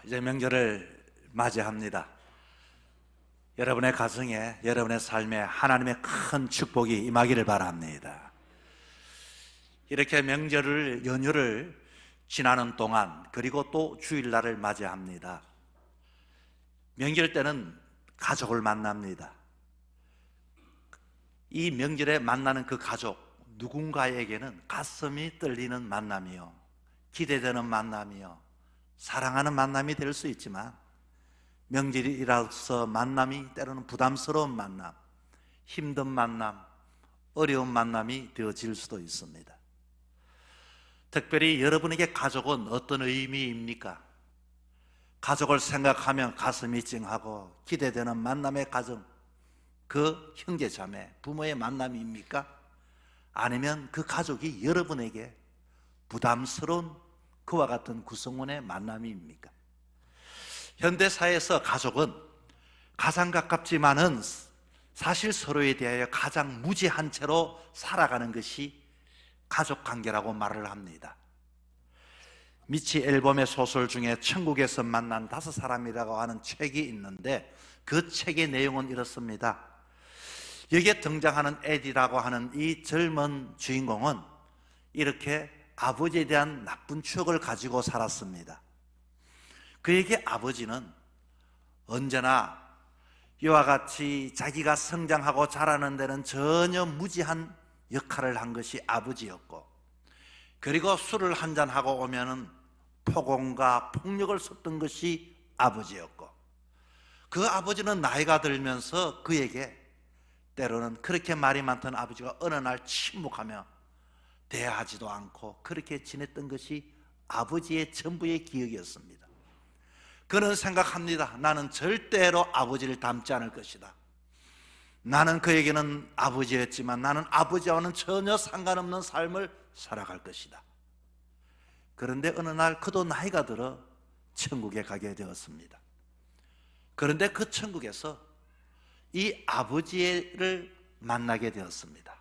이제 명절을 맞이합니다. 여러분의 가정에, 여러분의 삶에 하나님의 큰 축복이 임하기를 바랍니다. 이렇게 명절을, 연휴를 지나는 동안, 그리고 또 주일날을 맞이합니다. 명절 때는 가족을 만납니다. 이 명절에 만나는 그 가족, 누군가에게는 가슴이 떨리는 만남이요, 기대되는 만남이요, 사랑하는 만남이 될 수 있지만, 명절이라서 만남이 때로는 부담스러운 만남, 힘든 만남, 어려운 만남이 되어질 수도 있습니다. 특별히 여러분에게 가족은 어떤 의미입니까? 가족을 생각하면 가슴이 찡하고 기대되는 만남의 가정, 그 형제 자매, 부모의 만남입니까? 아니면 그 가족이 여러분에게 부담스러운 그와 같은 구성원의 만남입니까? 현대사회에서 가족은 가장 가깝지만은 사실 서로에 대하여 가장 무지한 채로 살아가는 것이 가족관계라고 말을 합니다. 미치 앨범의 소설 중에 천국에서 만난 5사람이라고 하는 책이 있는데, 그 책의 내용은 이렇습니다. 여기에 등장하는 에디라고 하는 이 젊은 주인공은 이렇게 아버지에 대한 나쁜 추억을 가지고 살았습니다. 그에게 아버지는 언제나 이와 같이 자기가 성장하고 자라는 데는 전혀 무지한 역할을 한 것이 아버지였고, 그리고 술을 한잔하고 오면은 폭언과 폭력을 썼던 것이 아버지였고, 그 아버지는 나이가 들면서 그에게 때로는 그렇게 말이 많던 아버지가 어느 날 침묵하며 대하지도 않고 그렇게 지냈던 것이 아버지의 전부의 기억이었습니다. 그는 생각합니다. 나는 절대로 아버지를 닮지 않을 것이다. 나는 그에게는 아버지였지만 나는 아버지와는 전혀 상관없는 삶을 살아갈 것이다. 그런데 어느 날 그도 나이가 들어 천국에 가게 되었습니다. 그런데 그 천국에서 이 아버지를 만나게 되었습니다.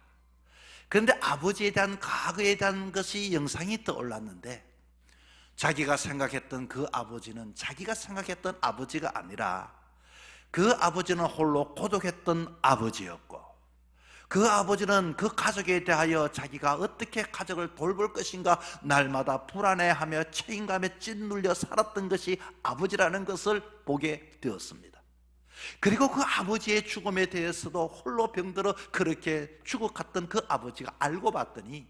그런데 아버지에 대한 과거에 대한 것이 영상이 떠올랐는데, 자기가 생각했던 그 아버지는 자기가 생각했던 아버지가 아니라 그 아버지는 홀로 고독했던 아버지였고, 그 아버지는 그 가족에 대하여 자기가 어떻게 가족을 돌볼 것인가 날마다 불안해하며 책임감에 짓눌려 살았던 것이 아버지라는 것을 보게 되었습니다. 그리고 그 아버지의 죽음에 대해서도 홀로 병들어 그렇게 죽어갔던 그 아버지가 알고 봤더니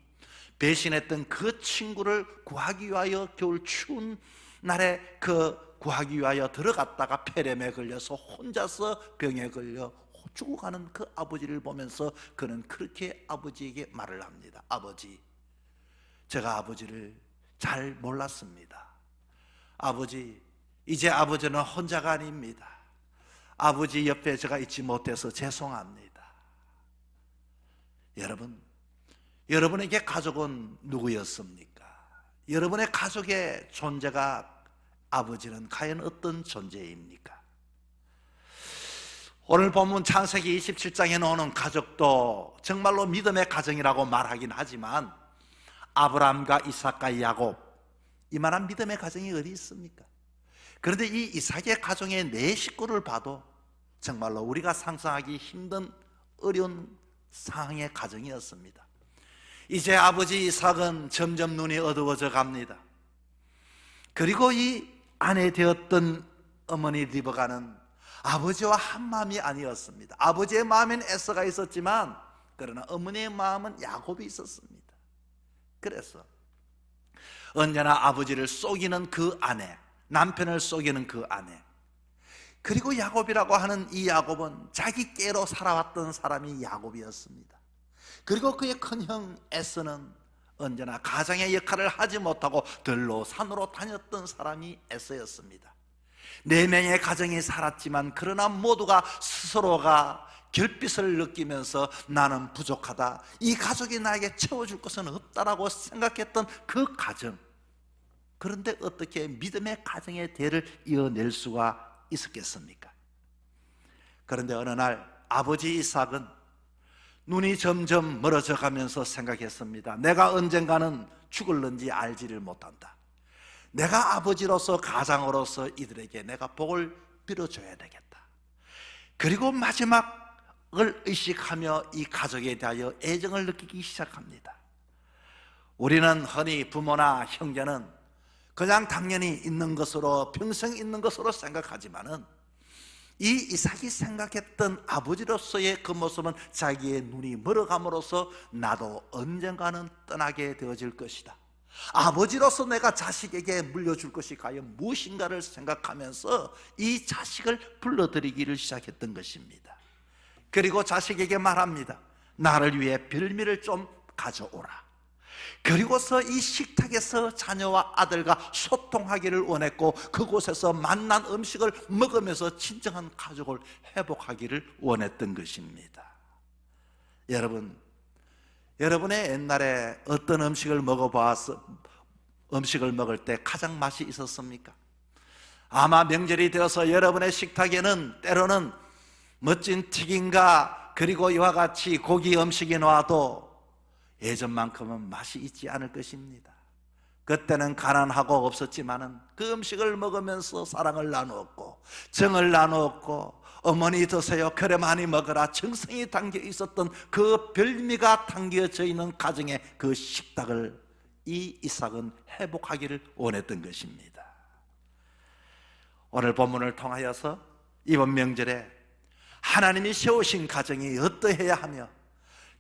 배신했던 그 친구를 구하기 위하여 겨울 추운 날에 구하기 위하여 들어갔다가 폐렴에 걸려서 혼자서 병에 걸려 죽어가는 그 아버지를 보면서 그는 그렇게 아버지에게 말을 합니다. 아버지, 제가 아버지를 잘 몰랐습니다. 아버지, 이제 아버지는 혼자가 아닙니다. 아버지 옆에 제가 있지 못해서 죄송합니다. 여러분, 여러분에게 가족은 누구였습니까? 여러분의 가족의 존재가, 아버지는 과연 어떤 존재입니까? 오늘 본문 창세기 27장에 나오는 가족도 정말로 믿음의 가정이라고 말하긴 하지만, 아브라함과 이삭과 야곱, 이만한 믿음의 가정이 어디 있습니까? 그런데 이 이삭의 가정의 4식구를 봐도 정말로 우리가 상상하기 힘든 어려운 상황의 가정이었습니다. 이제 아버지 이삭은 점점 눈이 어두워져 갑니다. 그리고 이 아내 되었던 어머니 리브가는 아버지와 한 마음이 아니었습니다. 아버지의 마음에는 에서가 있었지만, 그러나 어머니의 마음은 야곱이 있었습니다. 그래서 언제나 아버지를 속이는 그 아내, 남편을 속이는 그 아내, 그리고 야곱이라고 하는 이 야곱은 자기 께로 살아왔던 사람이 야곱이었습니다. 그리고 그의 큰형 에서는 언제나 가장의 역할을 하지 못하고 들로 산으로 다녔던 사람이 에서였습니다. 4명의 가정이 살았지만, 그러나 모두가 스스로가 결핍을 느끼면서 나는 부족하다, 이 가족이 나에게 채워줄 것은 없다라고 생각했던 그 가정, 그런데 어떻게 믿음의 가정의 대를 이어낼 수가 있었겠습니까? 그런데 어느 날 아버지 이삭은 눈이 점점 멀어져 가면서 생각했습니다. 내가 언젠가는 죽을는지 알지를 못한다. 내가 아버지로서 가장으로서 이들에게 내가 복을 빌어줘야 되겠다. 그리고 마지막을 의식하며 이 가족에 대하여 애정을 느끼기 시작합니다. 우리는 흔히 부모나 형제는 그냥 당연히 있는 것으로, 평생 있는 것으로 생각하지만은 이 이삭이 생각했던 아버지로서의 그 모습은 자기의 눈이 멀어감으로써 나도 언젠가는 떠나게 되어질 것이다, 아버지로서 내가 자식에게 물려줄 것이 과연 무엇인가를 생각하면서 이 자식을 불러들이기를 시작했던 것입니다. 그리고 자식에게 말합니다. 나를 위해 별미를 좀 가져오라. 그리고서 이 식탁에서 자녀와 아들과 소통하기를 원했고, 그곳에서 만난 음식을 먹으면서 진정한 가족을 회복하기를 원했던 것입니다. 여러분, 여러분의 옛날에 어떤 음식을 음식을 먹을 때 가장 맛이 있었습니까? 아마 명절이 되어서 여러분의 식탁에는 때로는 멋진 튀김과 그리고 이와 같이 고기 음식이 나와도 예전만큼은 맛이 있지 않을 것입니다. 그때는 가난하고 없었지만은 그 음식을 먹으면서 사랑을 나누었고 정을 나누었고, 어머니 드세요, 그래 많이 먹어라, 정성이 담겨 있었던 그 별미가 담겨져 있는 가정의 그 식탁을 이 이삭은 회복하기를 원했던 것입니다. 오늘 본문을 통하여서 이번 명절에 하나님이 세우신 가정이 어떠해야 하며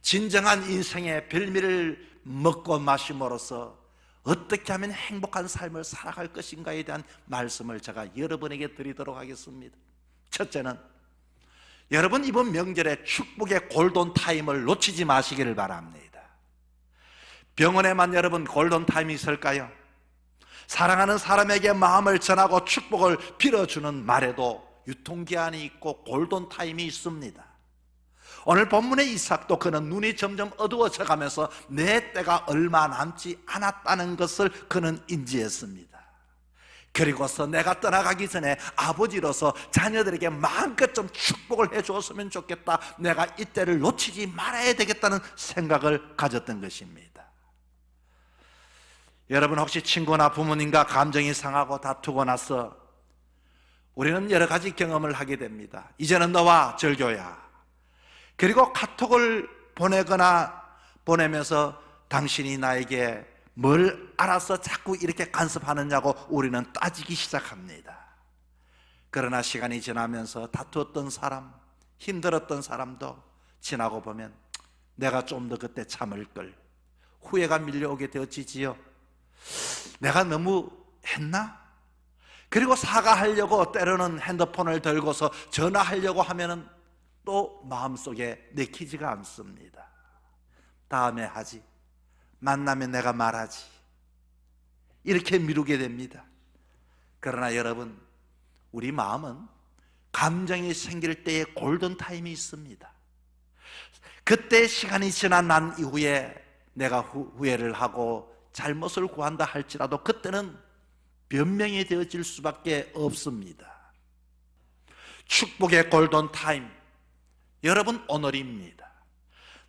진정한 인생의 별미를 먹고 마심으로써 어떻게 하면 행복한 삶을 살아갈 것인가에 대한 말씀을 제가 여러분에게 드리도록 하겠습니다. 첫째는, 여러분 이번 명절에 축복의 골든타임을 놓치지 마시기를 바랍니다. 병원에만 여러분 골든타임이 있을까요? 사랑하는 사람에게 마음을 전하고 축복을 빌어주는 말에도 유통기한이 있고 골든타임이 있습니다. 오늘 본문의 이삭도 그는 눈이 점점 어두워져 가면서 내 때가 얼마 남지 않았다는 것을 그는 인지했습니다. 그리고서 내가 떠나가기 전에 아버지로서 자녀들에게 마음껏 좀 축복을 해주었으면 좋겠다, 내가 이때를 놓치지 말아야 되겠다는 생각을 가졌던 것입니다. 여러분 혹시 친구나 부모님과 감정이 상하고 다투고 나서 우리는 여러 가지 경험을 하게 됩니다. 이제는 너와 절교야. 그리고 카톡을 보내면서 당신이 나에게 뭘 알아서 자꾸 이렇게 간섭하느냐고 우리는 따지기 시작합니다. 그러나 시간이 지나면서 다투었던 사람, 힘들었던 사람도 지나고 보면 내가 좀 더 그때 참을 걸, 후회가 밀려오게 되어지지요. 내가 너무 했나? 그리고 사과하려고 때로는 핸드폰을 들고서 전화하려고 하면은 또 마음속에 내키지가 않습니다. 다음에 하지, 만나면 내가 말하지, 이렇게 미루게 됩니다. 그러나 여러분, 우리 마음은 감정이 생길 때에 골든타임이 있습니다. 그때 시간이 지나 난 이후에 내가 후회를 하고 잘못을 구한다 할지라도 그때는 변명이 되어질 수밖에 없습니다. 축복의 골든타임, 여러분 오늘입니다.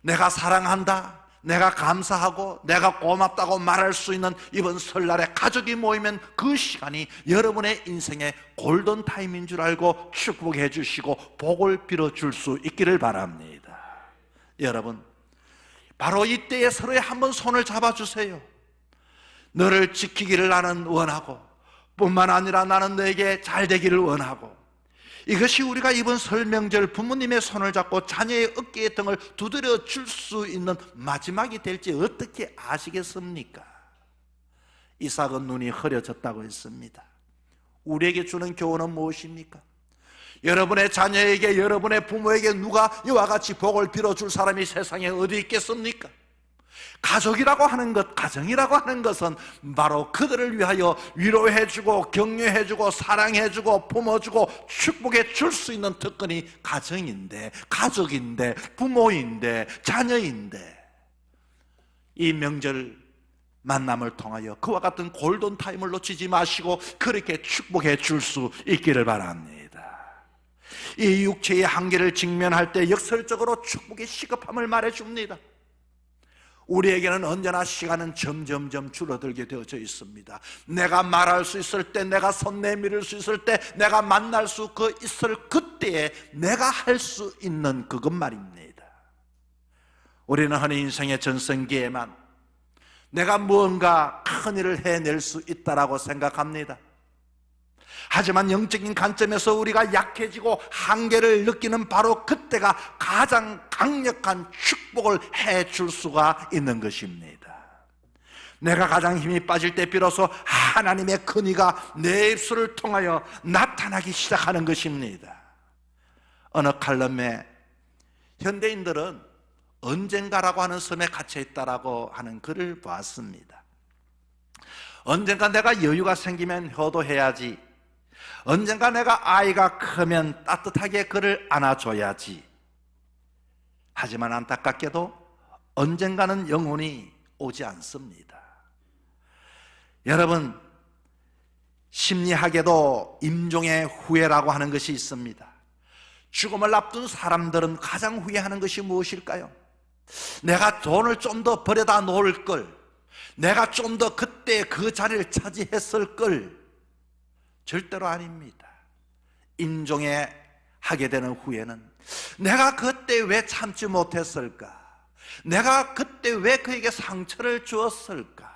내가 사랑한다, 내가 감사하고 내가 고맙다고 말할 수 있는 이번 설날에 가족이 모이면 그 시간이 여러분의 인생의 골든타임인 줄 알고 축복해 주시고 복을 빌어줄 수 있기를 바랍니다. 여러분, 바로 이때에 서로의 한번 손을 잡아주세요. 너를 지키기를 나는 원하고 뿐만 아니라 나는 너에게 잘 되기를 원하고, 이것이 우리가 이번 설 명절 부모님의 손을 잡고 자녀의 어깨에 등을 두드려 줄 수 있는 마지막이 될지 어떻게 아시겠습니까? 이삭은 눈이 흐려졌다고 했습니다. 우리에게 주는 교훈은 무엇입니까? 여러분의 자녀에게, 여러분의 부모에게 누가 이와 같이 복을 빌어줄 사람이 세상에 어디 있겠습니까? 가족이라고 하는 것, 가정이라고 하는 것은 바로 그들을 위하여 위로해주고 격려해주고 사랑해주고 품어주고 축복해 줄 수 있는 특권이 가정인데, 가족인데, 부모인데, 자녀인데, 이 명절 만남을 통하여 그와 같은 골든타임을 놓치지 마시고 그렇게 축복해 줄 수 있기를 바랍니다. 이 육체의 한계를 직면할 때 역설적으로 축복의 시급함을 말해줍니다. 우리에게는 언제나 시간은 점점점 줄어들게 되어져 있습니다. 내가 말할 수 있을 때, 내가 손 내밀을 수 있을 때, 내가 만날 수 있을 그때에 내가 할 수 있는 그것 말입니다. 우리는 흔히 인생의 전성기에만 내가 무언가 큰 일을 해낼 수 있다라고 생각합니다. 하지만 영적인 관점에서 우리가 약해지고 한계를 느끼는 바로 그때가 가장 강력한 축복을 해줄 수가 있는 것입니다. 내가 가장 힘이 빠질 때 비로소 하나님의 근위가 내 입술을 통하여 나타나기 시작하는 것입니다. 어느 칼럼에 현대인들은 언젠가라고 하는 섬에 갇혀 있다라고 하는 글을 보았습니다. 언젠가 내가 여유가 생기면 효도해야지, 언젠가 내가 아이가 크면 따뜻하게 그를 안아줘야지. 하지만 안타깝게도 언젠가는 영원히 오지 않습니다. 여러분, 심리학에도 임종의 후회라고 하는 것이 있습니다. 죽음을 앞둔 사람들은 가장 후회하는 것이 무엇일까요? 내가 돈을 좀 더 벌여다 놓을 걸, 내가 좀 더 그때 그 자리를 차지했을 걸. 절대로 아닙니다. 임종에 하게 되는 후회는 내가 그때 왜 참지 못했을까? 내가 그때 왜 그에게 상처를 주었을까?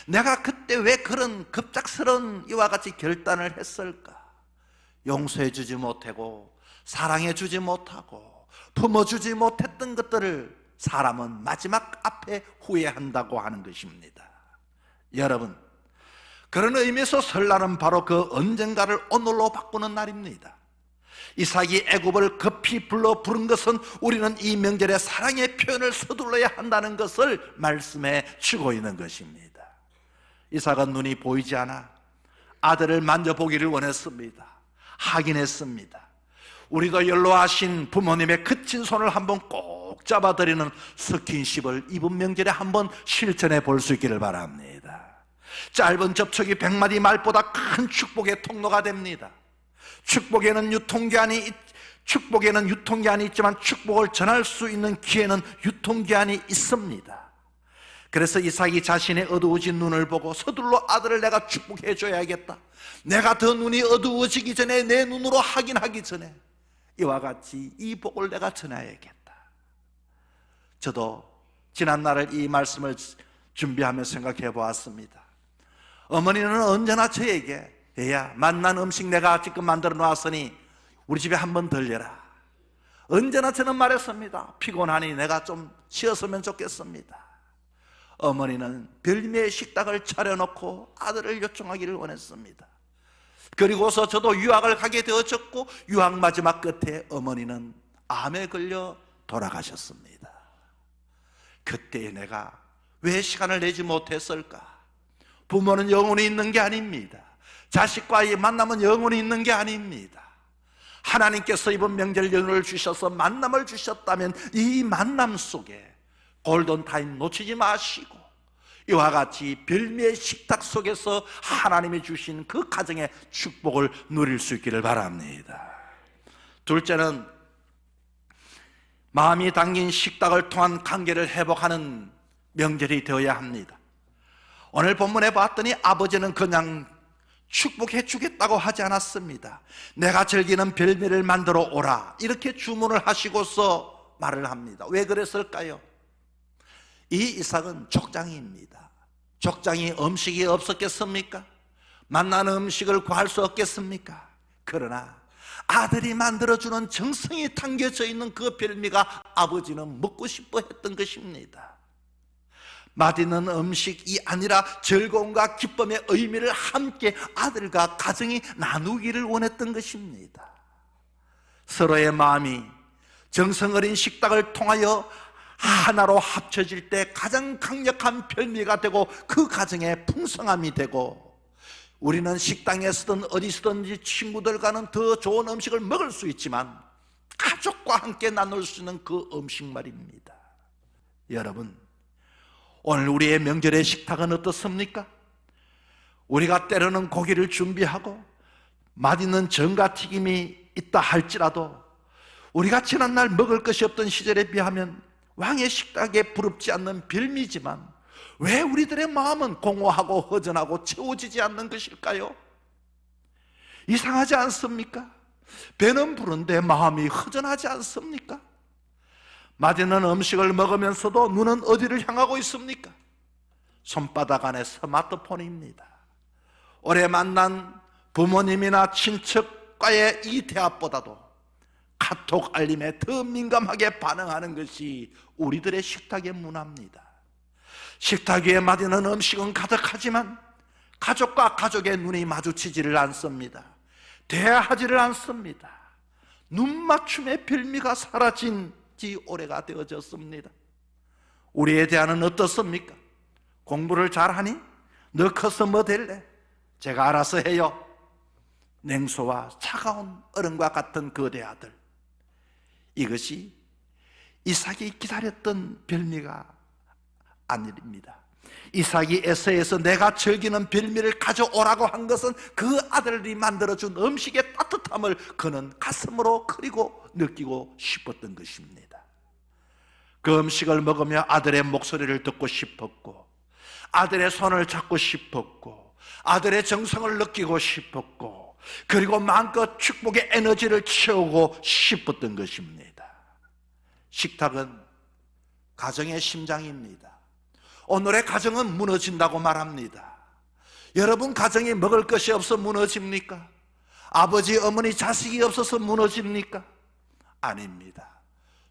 내가 그때 왜 그런 급작스러운 이와 같이 결단을 했을까? 용서해 주지 못하고 사랑해 주지 못하고 품어주지 못했던 것들을 사람은 마지막 앞에 후회한다고 하는 것입니다. 여러분, 그런 의미에서 설날은 바로 그 언젠가를 오늘로 바꾸는 날입니다. 이삭이 애굽을 급히 불러 부른 것은 우리는 이 명절에 사랑의 표현을 서둘러야 한다는 것을 말씀해 주고 있는 것입니다. 이삭은 눈이 보이지 않아 아들을 만져보기를 원했습니다. 하긴 했습니다. 우리도 연로하신 부모님의 그친 손을 한번 꼭 잡아드리는 스킨십을 이번 명절에 한번 실천해 볼 수 있기를 바랍니다. 짧은 접촉이 100마디 말보다 큰 축복의 통로가 됩니다. 축복에는 유통기한이 있지만 축복을 전할 수 있는 기회는 유통기한이 있습니다. 그래서 이삭이 자신의 어두워진 눈을 보고 서둘러 아들을 내가 축복해 줘야겠다, 내가 더 눈이 어두워지기 전에, 내 눈으로 확인하기 전에 이와 같이 이 복을 내가 전해야겠다. 저도 지난날을 이 말씀을 준비하며 생각해 보았습니다. 어머니는 언제나 저에게, 얘야, 맛난 음식 내가 지금 만들어 놨으니 우리 집에 한번 들려라. 언제나 저는 말했습니다. 피곤하니 내가 좀 쉬었으면 좋겠습니다. 어머니는 별미의 식탁을 차려놓고 아들을 요청하기를 원했습니다. 그리고서 저도 유학을 가게 되어졌고, 유학 마지막 끝에 어머니는 암에 걸려 돌아가셨습니다. 그때에 내가 왜 시간을 내지 못했을까? 부모는 영원히 있는 게 아닙니다. 자식과의 만남은 영원히 있는 게 아닙니다. 하나님께서 이번 명절 연휴를 주셔서 만남을 주셨다면 이 만남 속에 골든타임 놓치지 마시고 이와 같이 별미의 식탁 속에서 하나님이 주신 그 가정의 축복을 누릴 수 있기를 바랍니다. 둘째는 마음이 담긴 식탁을 통한 관계를 회복하는 명절이 되어야 합니다. 오늘 본문에 봤더니 아버지는 그냥 축복해 주겠다고 하지 않았습니다. 내가 즐기는 별미를 만들어 오라, 이렇게 주문을 하시고서 말을 합니다. 왜 그랬을까요? 이 이삭은 족장이입니다. 족장이 음식이 없었겠습니까? 맛나는 음식을 구할 수 없겠습니까? 그러나 아들이 만들어주는 정성이 담겨져 있는 그 별미가 아버지는 먹고 싶어 했던 것입니다. 맛있는 음식이 아니라 즐거움과 기쁨의 의미를 함께 아들과 가정이 나누기를 원했던 것입니다. 서로의 마음이 정성 어린 식탁을 통하여 하나로 합쳐질 때 가장 강력한 별미가 되고 그 가정의 풍성함이 되고, 우리는 식당에서든 어디서든지 친구들과는 더 좋은 음식을 먹을 수 있지만 가족과 함께 나눌 수 있는 그 음식 말입니다. 여러분, 오늘 우리의 명절의 식탁은 어떻습니까? 우리가 때로는 고기를 준비하고 맛있는 전과 튀김이 있다 할지라도 우리가 지난날 먹을 것이 없던 시절에 비하면 왕의 식탁에 부럽지 않는 별미지만 왜 우리들의 마음은 공허하고 허전하고 채워지지 않는 것일까요? 이상하지 않습니까? 배는 부른데 마음이 허전하지 않습니까? 맛있는 음식을 먹으면서도 눈은 어디를 향하고 있습니까? 손바닥 안에 스마트폰입니다. 오래 만난 부모님이나 친척과의 이 대화보다도 카톡 알림에 더 민감하게 반응하는 것이 우리들의 식탁의 문화입니다. 식탁 위에 맛있는 음식은 가득하지만 가족과 가족의 눈이 마주치지를 않습니다. 대화하지를 않습니다. 눈맞춤의 별미가 사라진 지 오래가 되어졌습니다. 우리의 대화는 어떻습니까? 공부를 잘하니? 너 커서 뭐 될래? 제가 알아서 해요. 냉소와 차가운 얼음과 같은 그 대화들, 이것이 이삭이 기다렸던 별미가 아닙니다. 이삭이 에서에서 내가 즐기는 별미를 가져오라고 한 것은 그 아들이 만들어준 음식의 따뜻함을 그는 가슴으로 그리고 느끼고 싶었던 것입니다. 그 음식을 먹으며 아들의 목소리를 듣고 싶었고, 아들의 손을 잡고 싶었고, 아들의 정성을 느끼고 싶었고, 그리고 마음껏 축복의 에너지를 채우고 싶었던 것입니다. 식탁은 가정의 심장입니다. 오늘의 가정은 무너진다고 말합니다. 여러분 가정에 먹을 것이 없어 무너집니까? 아버지, 어머니, 자식이 없어서 무너집니까? 아닙니다.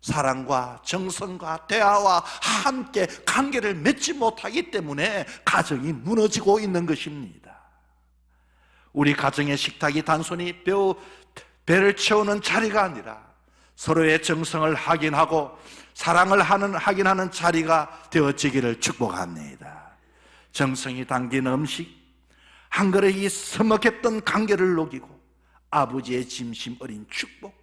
사랑과 정성과 대화와 함께 관계를 맺지 못하기 때문에 가정이 무너지고 있는 것입니다. 우리 가정의 식탁이 단순히 배를 채우는 자리가 아니라 서로의 정성을 확인하고 사랑을 확인하는 자리가 되어지기를 축복합니다. 정성이 담긴 음식, 한 그릇이 서먹했던 관계를 녹이고 아버지의 진심 어린 축복,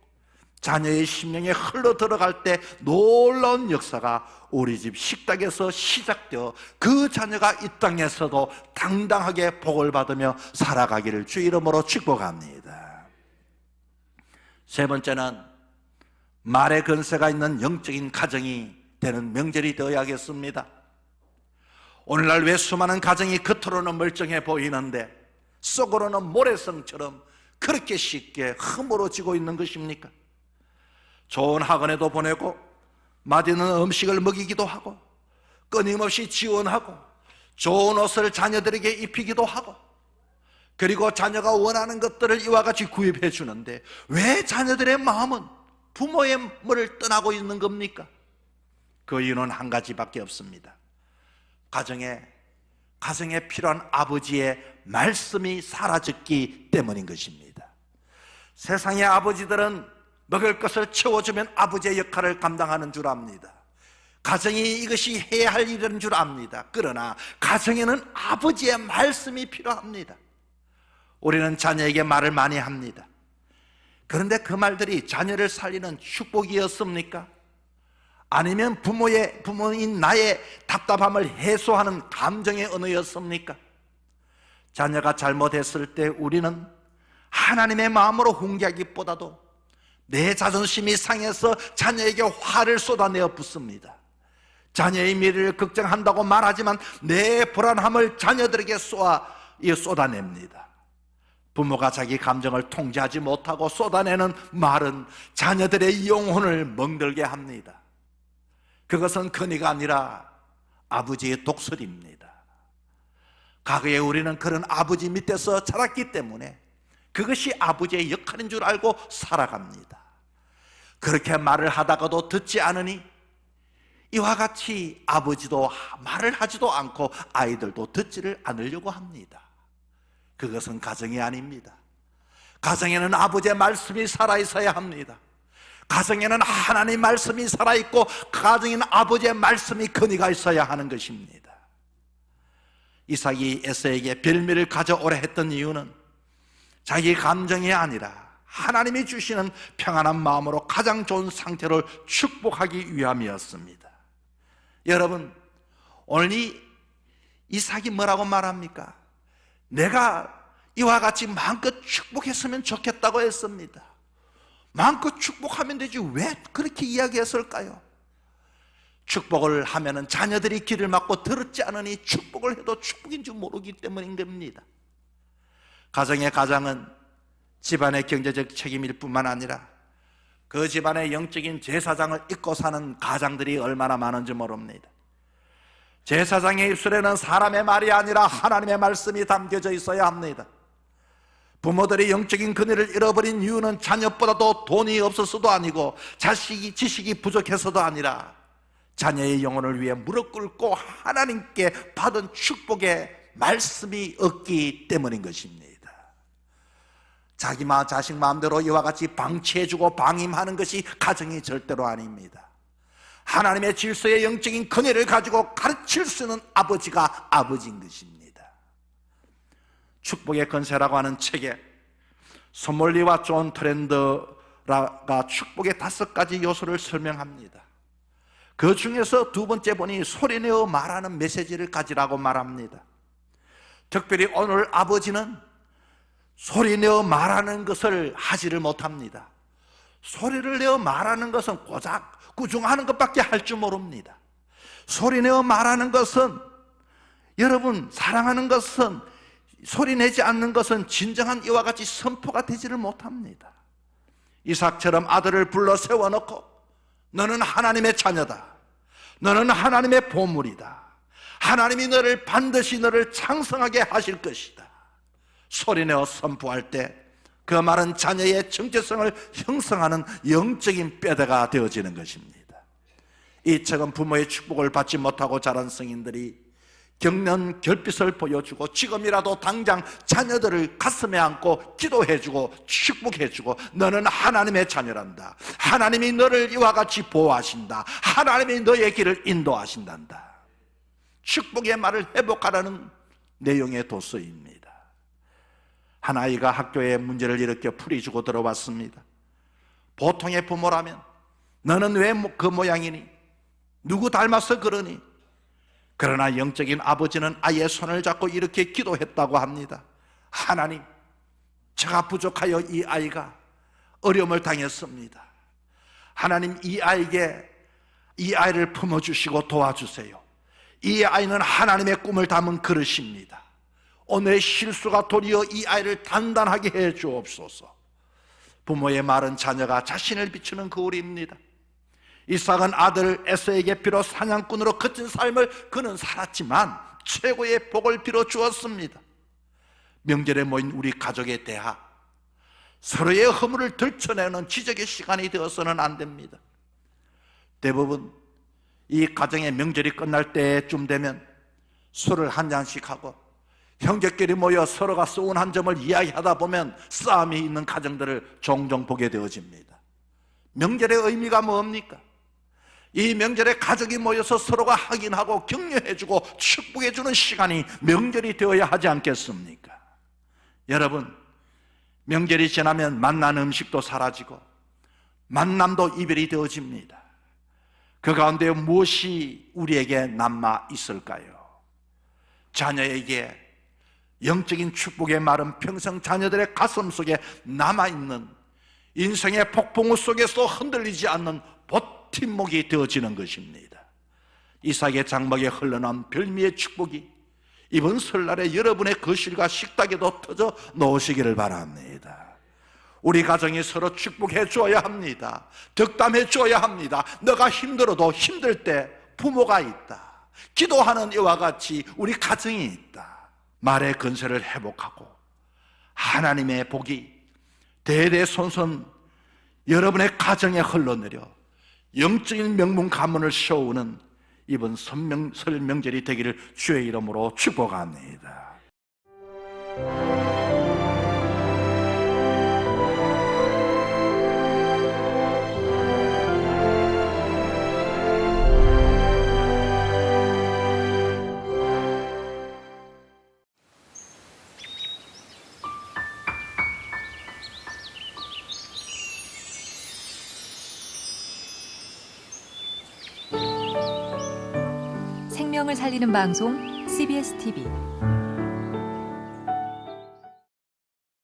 자녀의 심령에 흘러 들어갈 때 놀라운 역사가 우리 집 식탁에서 시작되어 그 자녀가 이 땅에서도 당당하게 복을 받으며 살아가기를 주 이름으로 축복합니다. 세 번째는 말의 근세가 있는 영적인 가정이 되는 명절이 되어야겠습니다. 오늘날 왜 수많은 가정이 겉으로는 멀쩡해 보이는데 속으로는 모래성처럼 그렇게 쉽게 허물어지고 있는 것입니까? 좋은 학원에도 보내고 맛있는 음식을 먹이기도 하고 끊임없이 지원하고 좋은 옷을 자녀들에게 입히기도 하고 그리고 자녀가 원하는 것들을 이와 같이 구입해 주는데 왜 자녀들의 마음은 부모의 물을 떠나고 있는 겁니까? 그 이유는 한 가지밖에 없습니다. 가정에 필요한 아버지의 말씀이 사라졌기 때문인 것입니다. 세상의 아버지들은 먹을 것을 채워주면 아버지의 역할을 감당하는 줄 압니다. 가정이 이것이 해야 할 일인 줄 압니다. 그러나 가정에는 아버지의 말씀이 필요합니다. 우리는 자녀에게 말을 많이 합니다. 그런데 그 말들이 자녀를 살리는 축복이었습니까? 아니면 부모인 나의 답답함을 해소하는 감정의 언어였습니까? 자녀가 잘못했을 때 우리는 하나님의 마음으로 훈계하기보다도 내 자존심이 상해서 자녀에게 화를 쏟아내어 붓습니다. 자녀의 미래를 걱정한다고 말하지만 내 불안함을 자녀들에게 쏟아냅니다. 부모가 자기 감정을 통제하지 못하고 쏟아내는 말은 자녀들의 영혼을 멍들게 합니다. 그것은 근의가 아니라 아버지의 독설입니다. 과거에 우리는 그런 아버지 밑에서 자랐기 때문에 그것이 아버지의 역할인 줄 알고 살아갑니다. 그렇게 말을 하다가도 듣지 않으니 이와 같이 아버지도 말을 하지도 않고 아이들도 듣지를 않으려고 합니다. 그것은 가정이 아닙니다. 가정에는 아버지의 말씀이 살아있어야 합니다. 가정에는 하나님의 말씀이 살아있고 가정에는 아버지의 말씀이 근위가 있어야 하는 것입니다. 이삭이 에서에게 별미를 가져오라 했던 이유는 자기 감정이 아니라 하나님이 주시는 평안한 마음으로 가장 좋은 상태를 축복하기 위함이었습니다. 여러분, 오늘 이삭이 뭐라고 말합니까? 내가 이와 같이 마음껏 축복했으면 좋겠다고 했습니다. 마음껏 축복하면 되지 왜 그렇게 이야기했을까요? 축복을 하면은 자녀들이 귀를 막고 들었지 않으니 축복을 해도 축복인 줄 모르기 때문인 겁니다. 가정의 가장은 집안의 경제적 책임일 뿐만 아니라 그 집안의 영적인 제사장을 잊고 사는 가장들이 얼마나 많은지 모릅니다. 제사장의 입술에는 사람의 말이 아니라 하나님의 말씀이 담겨져 있어야 합니다. 부모들이 영적인 근위를 잃어버린 이유는 자녀보다도 돈이 없어서도 아니고 지식이 부족해서도 아니라 자녀의 영혼을 위해 무릎 꿇고 하나님께 받은 축복의 말씀이 없기 때문인 것입니다. 자식 마음대로 이와 같이 방치해주고 방임하는 것이 가정이 절대로 아닙니다. 하나님의 질서의 영적인 근혜를 가지고 가르칠 수 있는 아버지가 아버지인 것입니다. 축복의 건세라고 하는 책에 소몰리와 존 트렌더가 축복의 5가지 요소를 설명합니다. 그 중에서 두 번째 보니 소리내어 말하는 메시지를 가지라고 말합니다. 특별히 오늘 아버지는 소리내어 말하는 것을 하지를 못합니다. 소리를 내어 말하는 것은 고작 꾸중하는 것밖에 할 줄 모릅니다. 소리내어 말하는 것은, 여러분, 사랑하는 것은, 소리내지 않는 것은 진정한 이와 같이 선포가 되지를 못합니다. 이삭처럼 아들을 불러 세워놓고 너는 하나님의 자녀다, 너는 하나님의 보물이다, 하나님이 반드시 너를 창성하게 하실 것이다, 소리내어 선포할 때 그 말은 자녀의 정체성을 형성하는 영적인 뼈대가 되어지는 것입니다. 이 책은 부모의 축복을 받지 못하고 자란 성인들이 겪는 결핍을 보여주고 지금이라도 당장 자녀들을 가슴에 안고 기도해주고 축복해주고 너는 하나님의 자녀란다, 하나님이 너를 이와 같이 보호하신다, 하나님이 너의 길을 인도하신단다, 축복의 말을 회복하라는 내용의 도서입니다. 한 아이가 학교에 문제를 일으켜 풀이주고 들어왔습니다. 보통의 부모라면 너는 왜 그 모양이니? 누구 닮아서 그러니? 그러나 영적인 아버지는 아이의 손을 잡고 이렇게 기도했다고 합니다. 하나님, 제가 부족하여 이 아이가 어려움을 당했습니다. 하나님, 이 아이를 품어주시고 도와주세요. 이 아이는 하나님의 꿈을 담은 그릇입니다. 오늘의 실수가 도리어 이 아이를 단단하게 해 주옵소서. 부모의 말은 자녀가 자신을 비추는 거울입니다. 이삭은 아들 에서에게 비록 사냥꾼으로 거친 삶을 그는 살았지만 최고의 복을 빌어 주었습니다. 명절에 모인 우리 가족의 대화, 서로의 허물을 들춰내는 지적의 시간이 되어서는 안 됩니다. 대부분 이 가정의 명절이 끝날 때쯤 되면 술을 한 잔씩 하고 형제끼리 모여 서로가 서운한 점을 이야기하다 보면 싸움이 있는 가정들을 종종 보게 되어집니다. 명절의 의미가 뭡니까? 이 명절에 가족이 모여서 서로가 확인하고 격려해주고 축복해주는 시간이 명절이 되어야 하지 않겠습니까? 여러분, 명절이 지나면 만난 음식도 사라지고 만남도 이별이 되어집니다. 그 가운데 무엇이 우리에게 남아 있을까요? 자녀에게 영적인 축복의 말은 평생 자녀들의 가슴 속에 남아있는 인생의 폭풍우 속에서 흔들리지 않는 버팀목이 되어지는 것입니다. 이삭의 장막에 흘러난 별미의 축복이 이번 설날에 여러분의 거실과 식탁에도 터져 놓으시기를 바랍니다. 우리 가정이 서로 축복해 주어야 합니다. 덕담해 주어야 합니다. 너가 힘들어도 힘들 때 부모가 있다, 기도하는 이와 같이 우리 가정이 있다. 말의 건세를 회복하고 하나님의 복이 대대손손 여러분의 가정에 흘러내려 영적인 명문 가문을 씌우는 이번 설 명절이 되기를 주의 이름으로 축복합니다. 생명을 살리는 방송 CBS TV